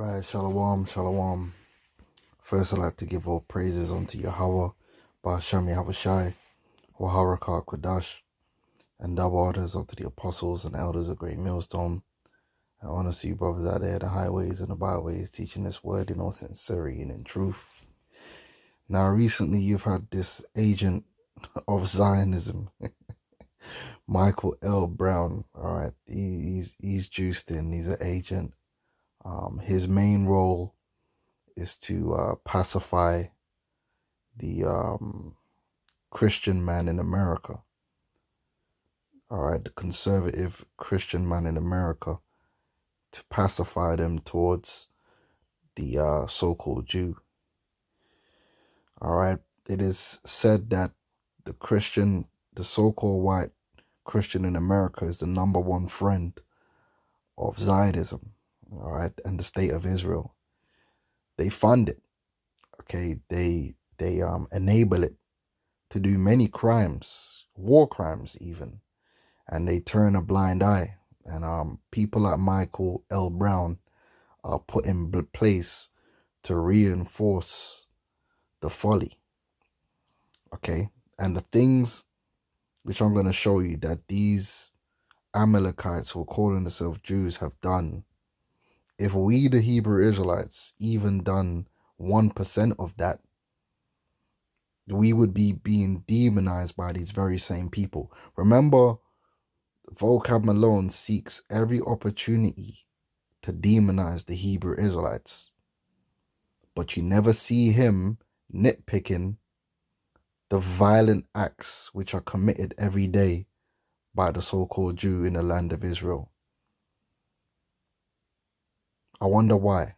Right, shalom, shalom. First, I'd like to give all praises unto YAHAWAH, YAHAWASHI, RACHAA, QADASH, and double orders unto the apostles and elders of Great Millstone. I honor to you, brothers out there, the highways and the byways, teaching this word in all sincerity and in truth. Now, recently, you've had this agent of Zionism, M.L Brown. All right, he's juiced in. He's an agent. His main role is to pacify the Christian man in America. All right, the conservative Christian man in America, to pacify them towards the so-called Jew. All right, it is said that the so-called white Christian in America is the #1 friend of Zionism. All right, and the state of Israel. They fund it. Okay, they enable it to do many crimes, war crimes even, and they turn a blind eye. And people like M.L Brown are put in place to reinforce the folly. Okay, and the things which I'm going to show you that these Amalekites who are calling themselves Jews have done, if we the Hebrew Israelites even done 1% of that, we would be being demonized by these very same people. Remember, Vocab Malone seeks every opportunity to demonize the Hebrew Israelites, but you never see him nitpicking the violent acts which are committed every day by the so-called Jew in the land of Israel. I wonder why.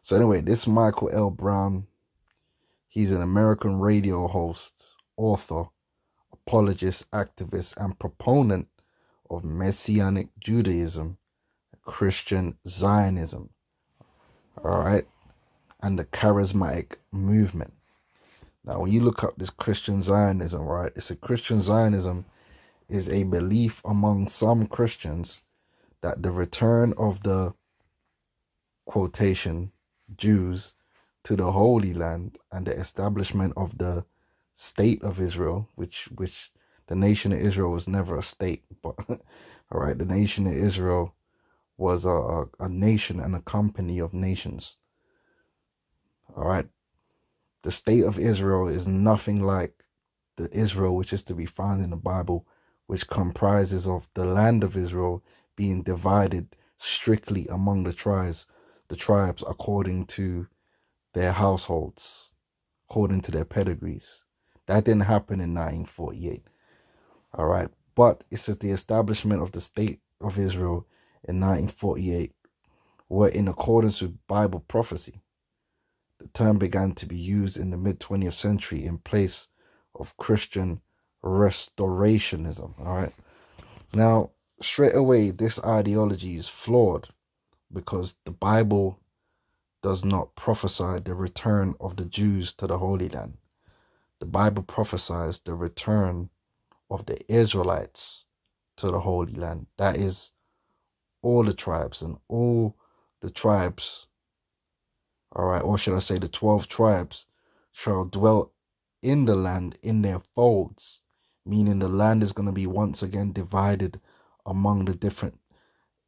So anyway, this M.L Brown, he's an American radio host, author, apologist, activist, and proponent of Messianic Judaism, Christian Zionism, all right, and the charismatic movement. Now, when you look up this Christian Zionism, right, it's a Christian Zionism is a belief among some Christians that the return of the, quotation, Jews to the Holy Land and the establishment of the state of Israel, which the nation of Israel was never a state, but all right, the nation of Israel was a nation and a company of nations. All right, the state of Israel is nothing like the Israel which is to be found in the Bible, which comprises of the land of Israel being divided strictly among the tribes according to their households, according to their pedigrees. That didn't happen in 1948. All right, but it says the establishment of the state of Israel in 1948 were in accordance with Bible prophecy. The term began to be used in the mid-20th century in place of Christian restorationism. All right, now straight away this ideology is flawed, because the Bible does not prophesy the return of the Jews to the Holy Land. The Bible prophesies the return of the Israelites to the Holy Land. That is all the tribes, and all the tribes, all right, or should I say the 12 tribes, shall dwell in the land in their folds, meaning the land is going to be once again divided among the different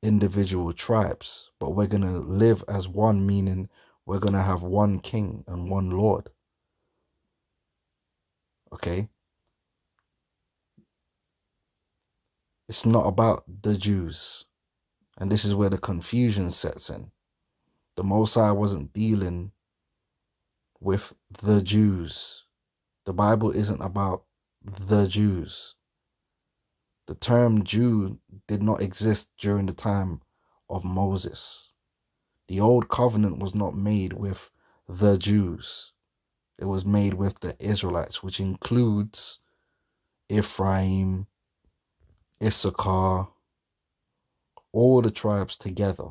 individual tribes, but we're going to live as one, meaning we're going to have one king and one Lord. Okay, it's not about the Jews, and this is where the confusion sets in. The Most High wasn't dealing with the Jews. The Bible isn't about the Jews. The term Jew did not exist during the time of Moses. The old covenant was not made with the Jews. It was made with the Israelites, which includes Ephraim, Issachar, all the tribes together,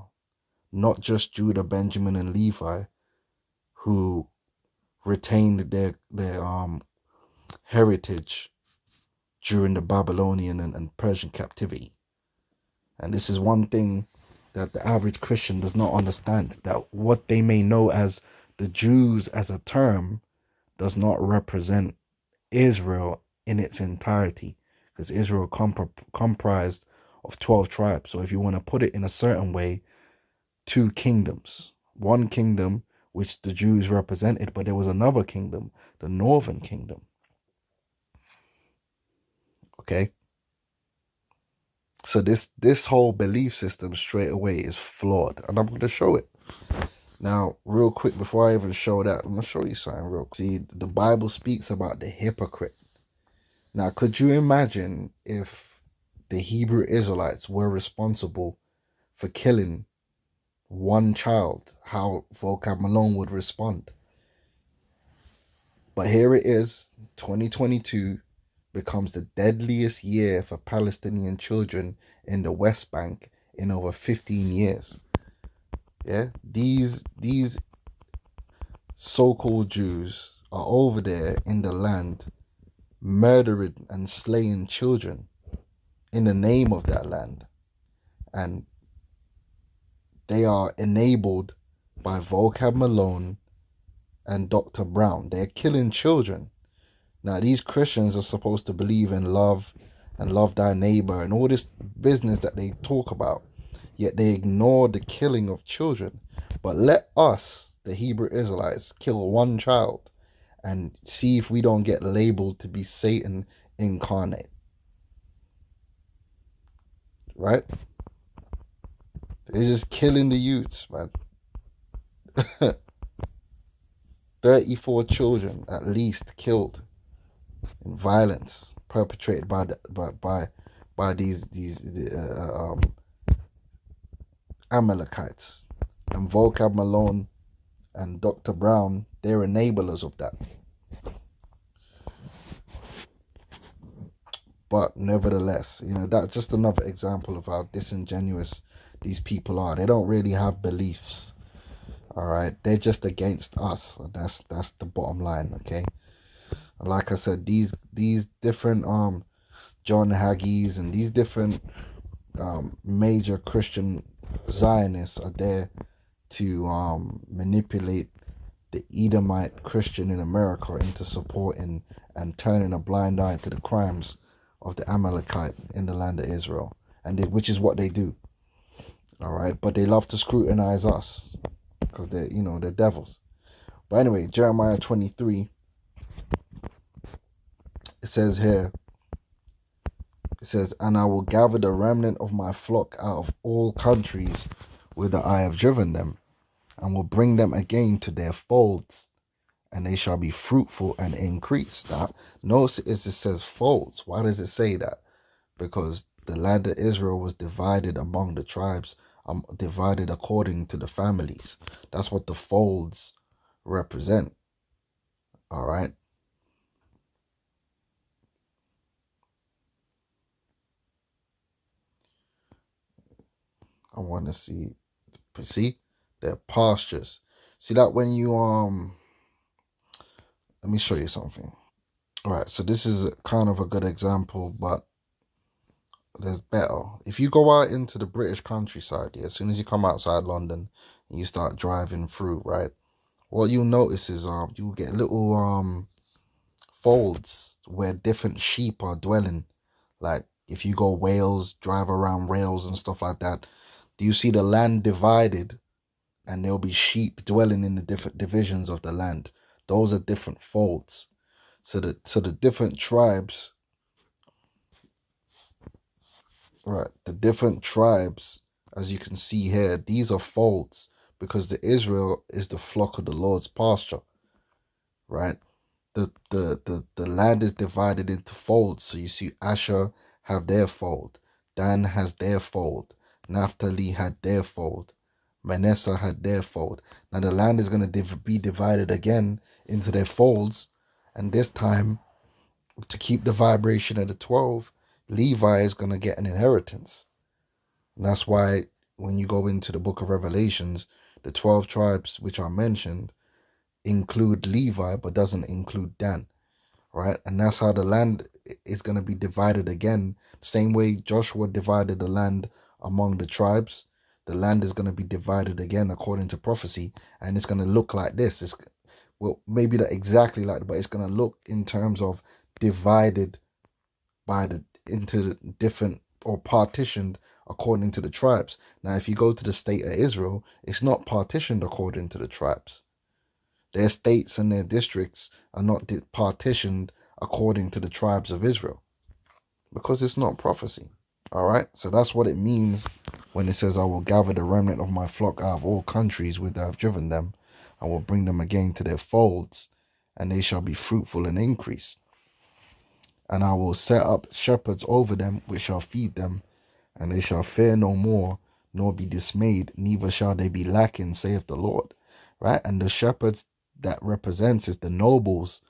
not just Judah, Benjamin, and Levi, who retained their heritage during the Babylonian and Persian captivity. And this is one thing that the average Christian does not understand, that what they may know as the Jews as a term does not represent Israel in its entirety, because Israel comprised of 12 tribes. So if you want to put it in a certain way, two kingdoms. One kingdom which the Jews represented, but there was another kingdom, the northern kingdom. Okay? So this whole belief system straight away is flawed, and I'm going to show it. Now, real quick, before I even show that, I'm going to show you something real quick. See, the Bible speaks about the hypocrite. Now, could you imagine if the Hebrew Israelites were responsible for killing one child, how Vocab Malone would respond? But here it is, 2022 becomes the deadliest year for Palestinian children in the West Bank in over 15 years. Yeah, these so-called Jews are over there in the land murdering and slaying children in the name of that land, and they are enabled by Vocab Malone and Dr. Brown. They're killing children. Now, these Christians are supposed to believe in love and love thy neighbor and all this business that they talk about, yet they ignore the killing of children. But let us, the Hebrew Israelites, kill one child and see if we don't get labeled to be Satan incarnate. Right? They're just killing the youths, man. 34 children at least killed in violence perpetrated by these Amalekites. And Vocab Malone and Dr. Brown, they're enablers of that. But nevertheless, you know, that's just another example of how disingenuous these people are. They don't really have beliefs. All right, they're just against us. And that's the bottom line. Okay, and like I said, these different John Haggis and these different major Christian Zionists are there to manipulate the Edomite Christian in America into supporting and turning a blind eye to the crimes of the Amalekite in the land of Israel, and which is what they do. All right, but they love to scrutinize us because they're, you know, they're devils. But anyway, Jeremiah 23, it says here, it says, and I will gather the remnant of my flock out of all countries whither I have driven them, and will bring them again to their folds, and they shall be fruitful and increase. Now, notice it says folds. Why does it say that? Because the land of Israel was divided among the tribes, divided according to the families. That's what the folds represent. All right. I want to see their pastures. See that when you let me show you something. All right, so this is kind of a good example, but there's better. If you go out into the British countryside, yeah, as soon as you come outside London and you start driving through, right, what you'll notice is you'll get little folds where different sheep are dwelling. Like if you go Wales, drive around Wales and stuff like that, do you see the land divided, and there'll be sheep dwelling in the different divisions of the land? Those are different folds. So the different tribes, right, the different tribes, as you can see here, these are folds because the Israel is the flock of the Lord's pasture, right? The land is divided into folds. So you see Asher have their fold, Dan has their fold, Naphtali had their fold, Manasseh had their fold. Now the land is going to be divided again into their folds, and this time, to keep the vibration of the 12, Levi is going to get an inheritance. And that's why when you go into the book of Revelations, the 12 tribes which are mentioned include Levi, but doesn't include Dan, right? And that's how the land is going to be divided again. Same way Joshua divided the land among the tribes. the land is going to be divided again according to prophecy, and it's going to look like this. It's, well, maybe not exactly like, but it's going to look in terms of divided by the into the different, or partitioned according to the tribes. Now, if you go to the state of Israel, it's not partitioned according to the tribes. Their states and their districts are not partitioned according to the tribes of Israel, because it's not prophecy. All right, so that's what it means when it says, I will gather the remnant of my flock out of all countries whither I have driven them. I will bring them again to their folds, and they shall be fruitful and increase. And I will set up shepherds over them, which shall feed them, and they shall fear no more, nor be dismayed, neither shall they be lacking, saith the Lord. Right? And the shepherds that represents is the nobles,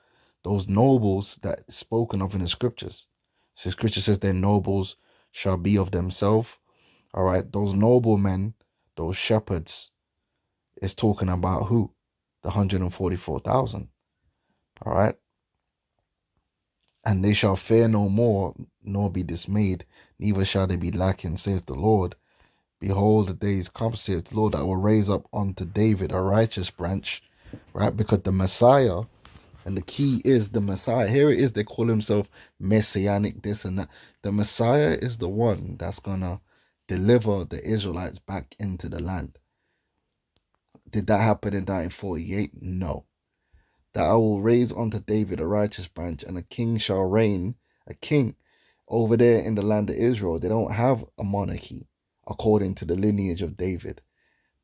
those nobles that is spoken of in the scriptures. So scripture says their nobles shall be of themselves. All right, those noblemen, those shepherds, is talking about who? The 144,000. All right. And they shall fear no more, nor be dismayed, neither shall they be lacking, saith the Lord. Behold, the days come, saith the Lord, I will raise up unto David a righteous branch. Right, because the Messiah, and the key is the Messiah. Here it is, they call himself messianic, this and that. The Messiah is the one that's gonna deliver the Israelites back into the land. Did that happen in 1948? No. That I will raise unto David a righteous branch, and a king shall reign, a king. Over there in the land of Israel, they don't have a monarchy according to the lineage of David.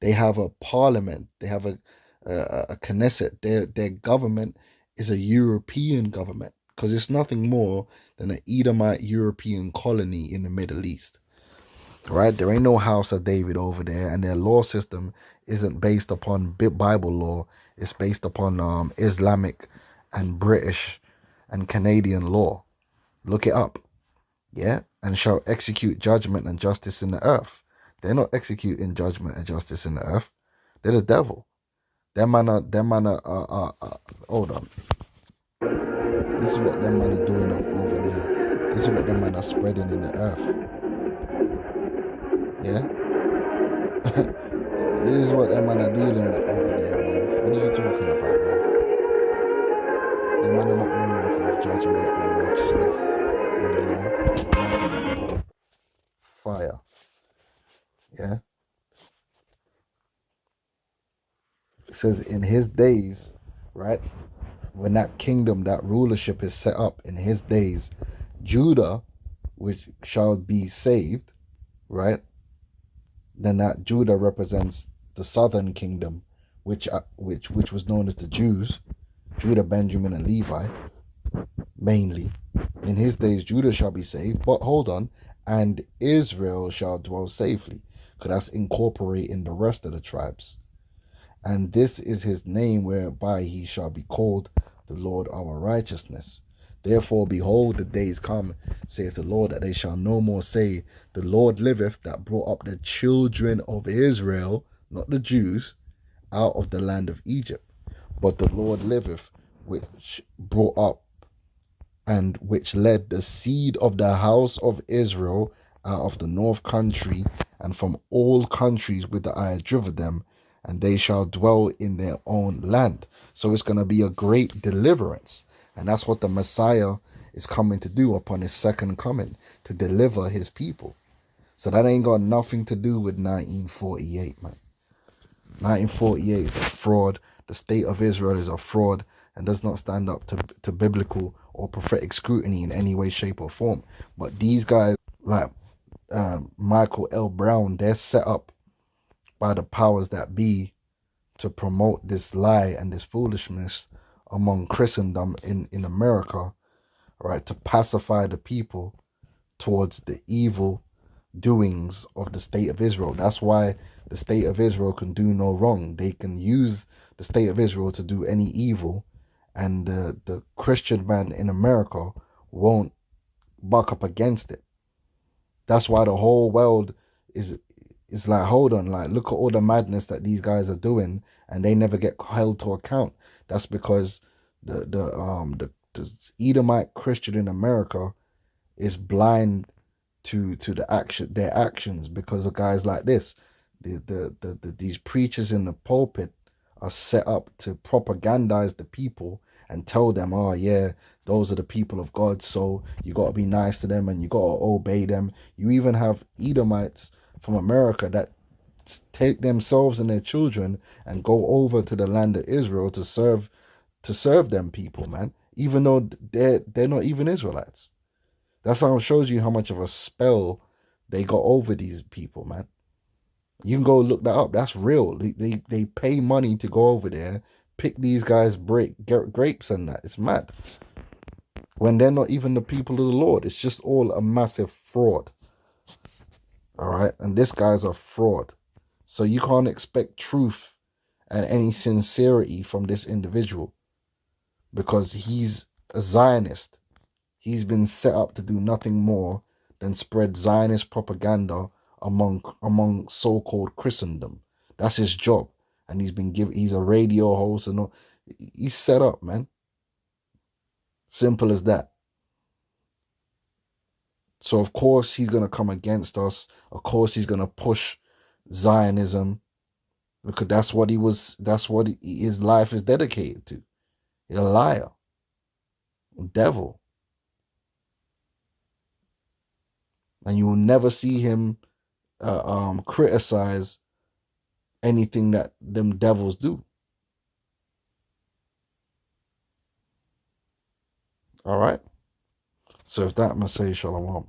They have a parliament. They have a Knesset. Their government is a European government, because it's nothing more than an Edomite European colony in the Middle East. Right? There ain't no house of David over there, and their law system isn't based upon Bible law. It's based upon Islamic and British and Canadian law. Look it up. Yeah? And shall execute judgment and justice in the earth. They're not executing judgment and justice in the earth. They're the devil. Them man are, hold on. This is what them man are doing over there. This is what them man are spreading in the earth. Yeah? This is what them man are dealing with over there, man. What are you talking about, man? Them man are not moving for judgment and righteousness and the law. Fire. Yeah? It says in his days, right? When that kingdom, that rulership is set up in his days, Judah, which shall be saved, right? Then that Judah represents the southern kingdom, which was known as the Jews, Judah, Benjamin, and Levi, mainly. In his days, Judah shall be saved, but hold on, and Israel shall dwell safely, because that's incorporating the rest of the tribes. And this is his name whereby he shall be called the Lord our righteousness. Therefore, behold, the days come, saith the Lord, that they shall no more say, the Lord liveth, that brought up the children of Israel, not the Jews, out of the land of Egypt. But the Lord liveth, which brought up and which led the seed of the house of Israel out of the north country, and from all countries whither I had driven them, and they shall dwell in their own land. So it's going to be a great deliverance. And that's what the Messiah is coming to do upon his second coming, to deliver his people. So that ain't got nothing to do with 1948, man. 1948 is a fraud. The state of Israel is a fraud and does not stand up to biblical or prophetic scrutiny in any way, shape, or form. But these guys, like M.L Brown, they're set up by the powers that be to promote this lie and this foolishness among Christendom in America, right, to pacify the people towards the evil doings of the state of Israel. That's why the state of Israel can do no wrong. They can use the state of Israel to do any evil, and the Christian man in America won't buck up against it. That's why the whole world is like, hold on, like, look at all the madness that these guys are doing, and they never get held to account. That's because the Edomite Christian in America is blind to their actions because of guys like this. these preachers in the pulpit are set up to propagandize the people and tell them, oh yeah, those are the people of God, so you got to be nice to them and you got to obey them. You even have Edomites from America that take themselves and their children and go over to the land of Israel to serve them people, man, even though they're not even Israelites. That's how it shows you how much of a spell they got over these people, man. You can go look that up. That's real. They pay money to go over there, pick these guys grapes and that. It's mad. When they're not even the people of the Lord. It's just all a massive fraud. All right? And this guy's a fraud. So you can't expect truth and any sincerity from this individual, because he's a Zionist. He's been set up to do nothing more than spread Zionist propaganda among so-called Christendom. That's his job. And he's a radio host and all. He's set up, man. Simple as that. So of course he's going to come against us. Of course he's going to push Zionism, because that's what his life is dedicated to. He's a liar. A devil. And you will never see him criticize anything that them devils do. All right. So if that, I'm going to say shalom.